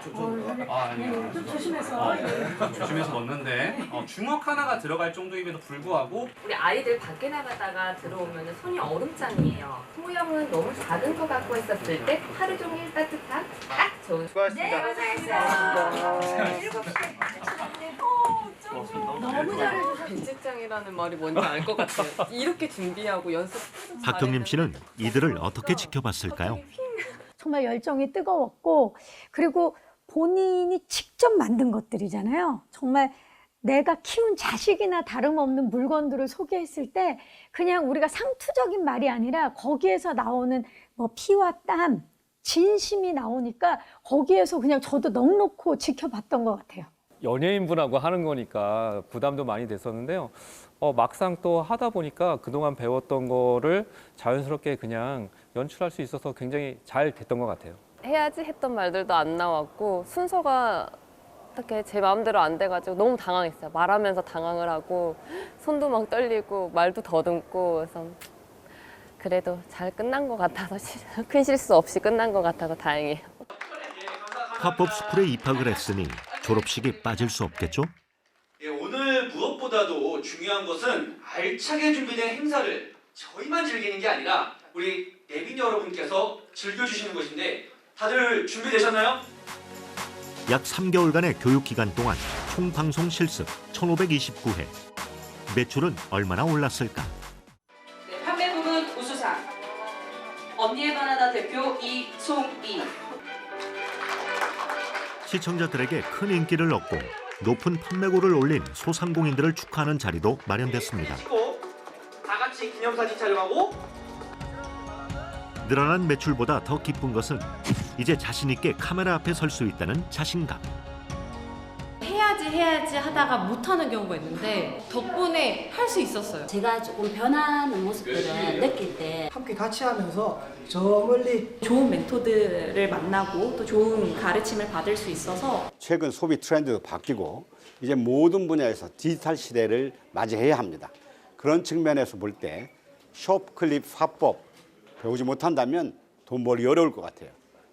아니요. 좀 조심해서. 조심해서 넣는데 주먹 하나가 들어갈 정도임에도 불구하고 우리 아이들 밖에 나가다가 들어오면 손이 얼음장이에요. 소형은 너무 작은 거 갖고 있었을 때 하루 종일 따뜻한 딱 좋은. 수고하셨습니다. 네, 너무 잘해주셔서 편집장이라는 말이 뭔지 알 것 같아요. 이렇게 준비하고 연습. 박경림 씨는 이들을 어떻게 지켜봤을까요? 정말 열정이 뜨거웠고 그리고 본인이 직접 만든 것들이잖아요. 정말 내가 키운 자식이나 다름없는 물건들을 소개했을 때 그냥 우리가 상투적인 말이 아니라 거기에서 나오는 피와 땀, 진심이 나오니까 거기에서 그냥 저도 넋놓고 지켜봤던 것 같아요. 연예인분하고 하는 거니까 부담도 많이 됐었는데요. 막상 또 하다 보니까 그동안 배웠던 거를 자연스럽게 그냥 연출할 수 있어서 굉장히 잘 됐던 것 같아요. 해야지 했던 말들도 안 나왔고 순서가 어떻게 제 마음대로 안 돼가지고 너무 당황했어요. 말하면서 당황을 하고 손도 막 떨리고 말도 더듬고 그래서 그래도 잘 끝난 것 같아서 큰 실수 없이 끝난 것 같아서 다행이에요. 화법 스쿨에 입학을 했으니 졸업식이 빠질 수 없겠죠? 오늘 무엇보다도 중요한 것은 알차게 준비된 행사를 저희만 즐기는 게 아니라 우리 내빈 여러분께서 즐겨주시는 것인데 다들 준비되셨나요? 약 3개월간의 교육 기간 동안 총 방송 실습 1,529회. 매출은 얼마나 올랐을까? 네, 판매 부문 우수상 언니의 바나나 대표 이송희. 시청자들에게 큰 인기를 얻고 높은 판매고를 올린 소상공인들을 축하하는 자리도 마련됐습니다. 다 같이 기념사진 촬영하고. 늘어난 매출보다 더 기쁜 것은 이제 자신 있게 카메라 앞에 설 수 있다는 자신감. 해야지 하다가 못하는 경우가 있는데 덕분에 할 수 있었어요. 제가 조금 변하는 모습들을 느낄 때 함께 같이 하면서 저 멀리 좋은 멘토들을 만나고 또 좋은 가르침을 받을 수 있어서 최근 소비 트렌드도 바뀌고 이제 모든 분야에서 디지털 시대를 맞이해야 합니다. 그런 측면에서 볼 때 숏클립 화법 배우지 못한다면 돈 벌기 어려울 것 같아요.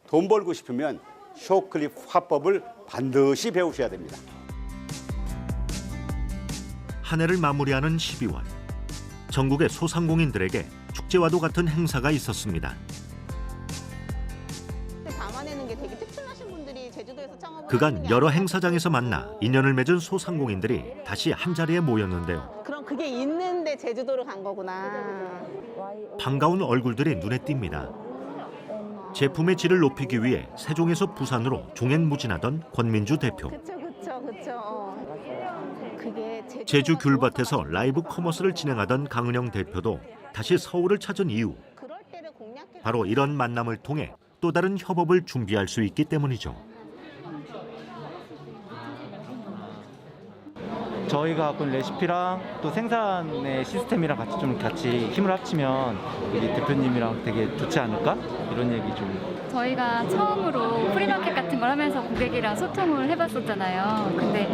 돈 벌고 싶으면 숏클립 화법을 반드시 배우셔야 됩니다. 한 해를 마무리하는 12월. 전국의 소상공인들에게 축제와도 같은 행사가 있었습니다. 담아내는 게 되게 특출나신 분들이 제주도에서 그간 여러 행사장에서 만나 인연을 맺은 소상공인들이 다시 한자리에 모였는데요. 그럼 그게 있는데 제주도를 간 거구나. 반가운 얼굴들이 눈에 띕니다. 제품의 질을 높이기 위해 세종에서 부산으로 종횡무진하던 권민주 대표. 그쵸. 그게 제주 귤밭에서 라이브 커머스를 진행하던 강은영 대표도 다시 서울을 찾은 이유. 바로 이런 만남을 통해 또 다른 협업을 준비할 수 있기 때문이죠. 저희가 갖고 있는 레시피랑 또 생산의 시스템이랑 같이 힘을 합치면 우리 대표님이랑 되게 좋지 않을까? 이런 얘기 좀. 저희가 처음으로 프리마켓 같은 걸 하면서 고객이랑 소통을 해봤었잖아요. 근데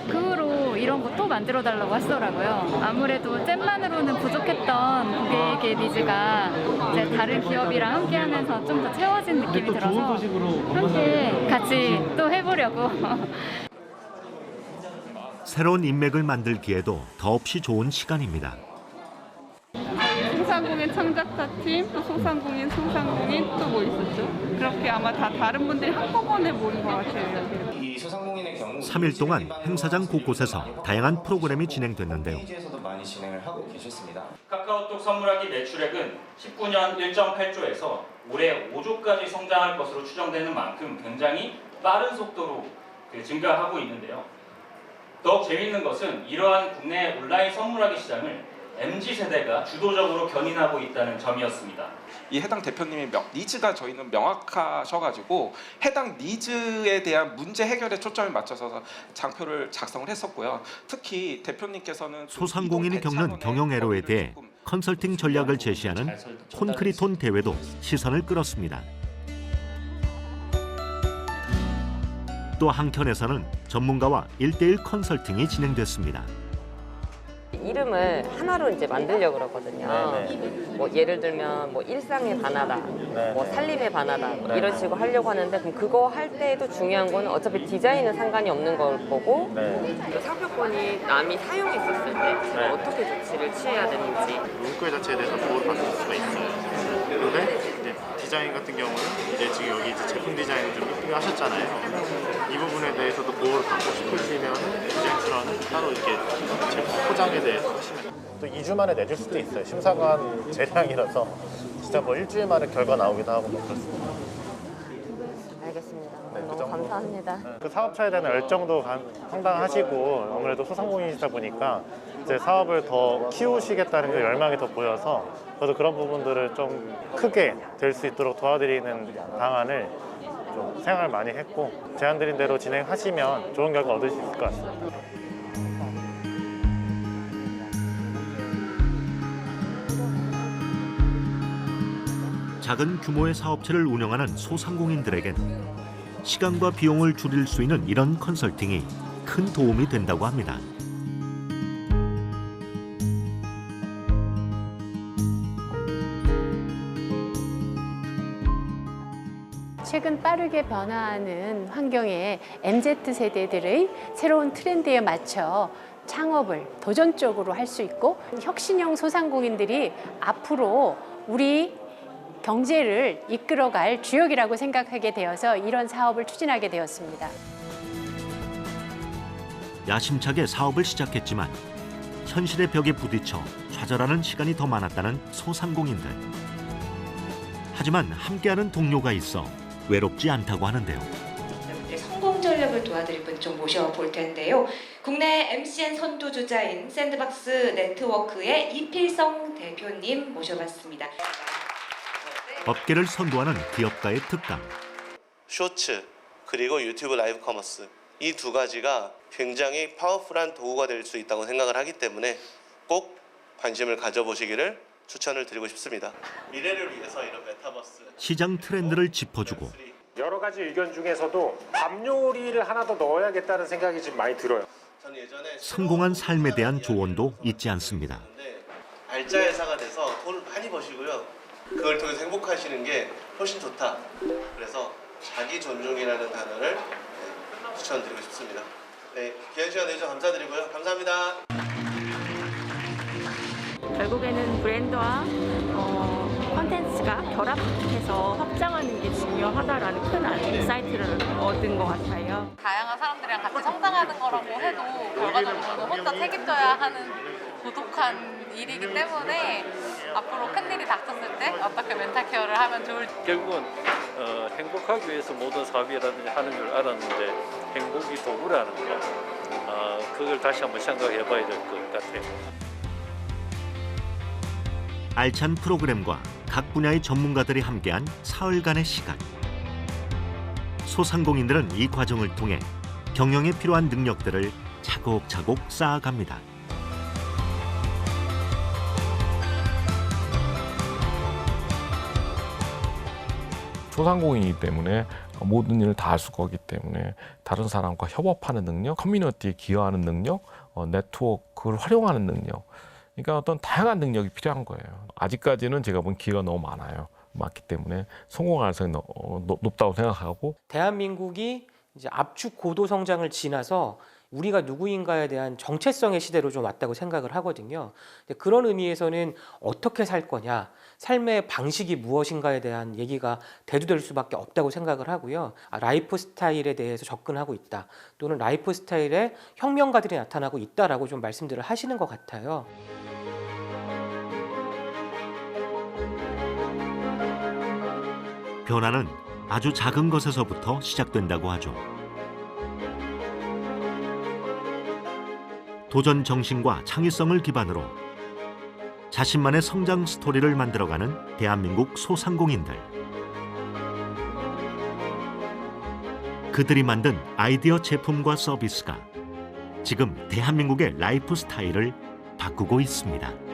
그 후로 이런 거 또 만들어달라고 하시더라고요. 아무래도 잼만으로는 부족했던 고객의 니즈가 이제 다른 기업이랑 함께하면서 좀 더 채워진 느낌이 들어서 함께 같이 또 해보려고. 새로운 인맥을 만들기에도 더없이 좋은 시간입니다. 소상공인 창작자팀, 또 소상공인 또 뭐 있었죠? 그렇게 아마 다 다른 분들이 한꺼번에 모인 것 같아요. 이 소상공인의 경우 3일 동안 행사장 곳곳에서 다양한 프로그램이 진행됐는데요. 페이지에서도 많이 진행을 하고 계셨습니다. 카카오톡 선물하기 매출액은 19년 1.8조에서 올해 5조까지 성장할 것으로 추정되는 만큼 굉장히 빠른 속도로 증가하고 있는데요. 더욱 재미있는 것은 이러한 국내 온라인 선물하기 시장을 MZ세대가 주도적으로 견인하고 있다는 점이었습니다. 이 해당 대표님의 니즈가 저희는 명확하셔가지고 해당 니즈에 대한 문제 해결에 초점을 맞춰서 장표를 작성을 했었고요. 특히 대표님께서는 소상공인이 겪는 경영애로에 대해 컨설팅 전략을 제시하는 콘크리톤 대회도 시선을 끌었습니다. 또 한켠에서는 전문가와 1:1 컨설팅이 진행됐습니다. 이름을 하나로 이제 만들려고 그러거든요. 뭐 예를 들면 뭐 일상의 바나다, 뭐 살림의 바나다 이런 식으로 하려고 하는데 그럼 그거 할 때에도 중요한 거는 어차피 디자인은 상관이 없는 걸 보고 또 상표권이 남이 사용했었을 때 제가 어떻게 조치를 취해야 되는지 문구 자체에 대해서 보호를 받을 수가 있어요. 그런데 이제 디자인 같은 경우는 이제 지금 여기 이제 제품 디자인을 좀 이쁘하셨잖아요. 이 부분에 대해서도 보호를 받고 싶으시면 디자인처럼 따로 이렇게 제품 포장에 대해서 하시면 또 2주 만에 내줄 수도 있어요. 심사관 재량이라서 진짜 뭐 일주일 만에 결과 나오기도 하고 뭐 그렇습니다. 알겠습니다. 네, 너무 감사합니다. 그 사업차에 대한 열정도 상당하시고 아무래도 소상공인이시다 보니까 이제 사업을 더 키우시겠다는 그 열망이 더 보여서 저도 그런 부분들을 좀 크게 될 수 있도록 도와드리는 방안을 좀 생각을 많이 했고 제안드린 대로 진행하시면 좋은 결과 얻을 수 있을 것 같습니다. 작은 규모의 사업체를 운영하는 소상공인들에겐 시간과 비용을 줄일 수 있는 이런 컨설팅이 큰 도움이 된다고 합니다. 최근 빠르게 변화하는 환경에 MZ세대들의 새로운 트렌드에 맞춰 창업을 도전적으로 할 수 있고 혁신형 소상공인들이 앞으로 우리 경제를 이끌어갈 주역이라고 생각하게 되어서 이런 사업을 추진하게 되었습니다. 야심차게 사업을 시작했지만 현실의 벽에 부딪혀 좌절하는 시간이 더 많았다는 소상공인들. 하지만 함께하는 동료가 있어 외롭지 않다고 하는데요. 성공 전략을 도와드릴 분 좀 모셔볼 텐데요. 국내 MCN 선두주자인 샌드박스 네트워크의 이필성 대표님 모셔봤습니다. 업계를 선도하는 기업가의 특강. 쇼츠 그리고 유튜브 라이브 커머스 이 두 가지가 굉장히 파워풀한 도구가 될 수 있다고 생각을 하기 때문에 꼭 관심을 가져보시기를 추천을 드리고 싶습니다. 미래를 위해서 이런 메타버스 시장 트렌드를 짚어주고 여러 가지 의견 중에서도 밥 요리를 하나 더 넣어야겠다는 생각이 지금 많이 들어요. 성공한 삶에 대한 조언도 잊지 않습니다. 알짜 회사가 돼서 돈을 많이 버시고요. 그걸 통해서 행복하시는 게 훨씬 좋다. 그래서 자기 존중이라는 단어를 추천드리고 싶습니다. 네, 귀한 시간 내주셔서 감사드리고요. 감사합니다. 결국에는 브랜드와 콘텐츠가 결합해서 확장하는 게 중요하다라는 큰 인사이트를 얻은 것 같아요. 다양한 사람들이랑 같이 성장하는 거라고 해도 결과적으로는 혼자 책임져야 하는 고독한 일이기 때문에 앞으로 큰일이 닥쳤을 때 어떻게 멘탈 케어를 하면 좋을지. 결국은 행복하기 위해서 모든 사업이라든지 하는 줄 알았는데 행복이 도구라는 거, 그걸 다시 한번 생각해 봐야 될 것 같아요. 알찬 프로그램과 각 분야의 전문가들이 함께한 사흘간의 시간. 소상공인들은 이 과정을 통해 경영에 필요한 능력들을 차곡차곡 쌓아갑니다. 소상공인이기 때문에 모든 일을 다 할 수가 없기 때문에 다른 사람과 협업하는 능력, 커뮤니티에 기여하는 능력, 네트워크를 활용하는 능력, 그러니까 어떤 다양한 능력이 필요한 거예요. 아직까지는 제가 본 기회가 너무 많기 때문에 성공할 가능성이 높다고 생각하고, 대한민국이 이제 압축 고도 성장을 지나서 우리가 누구인가에 대한 정체성의 시대로 좀 왔다고 생각을 하거든요. 근데 그런 의미에서는 어떻게 살 거냐, 삶의 방식이 무엇인가에 대한 얘기가 대두될 수밖에 없다고 생각을 하고요. 라이프 스타일에 대해서 접근하고 있다, 또는 라이프 스타일에 혁명가들이 나타나고 있다라고 좀 말씀들을 하시는 것 같아요. 변화는 아주 작은 것에서부터 시작된다고 하죠. 도전 정신과 창의성을 기반으로 자신만의 성장 스토리를 만들어가는 대한민국 소상공인들. 그들이 만든 아이디어 제품과 서비스가 지금 대한민국의 라이프 스타일을 바꾸고 있습니다.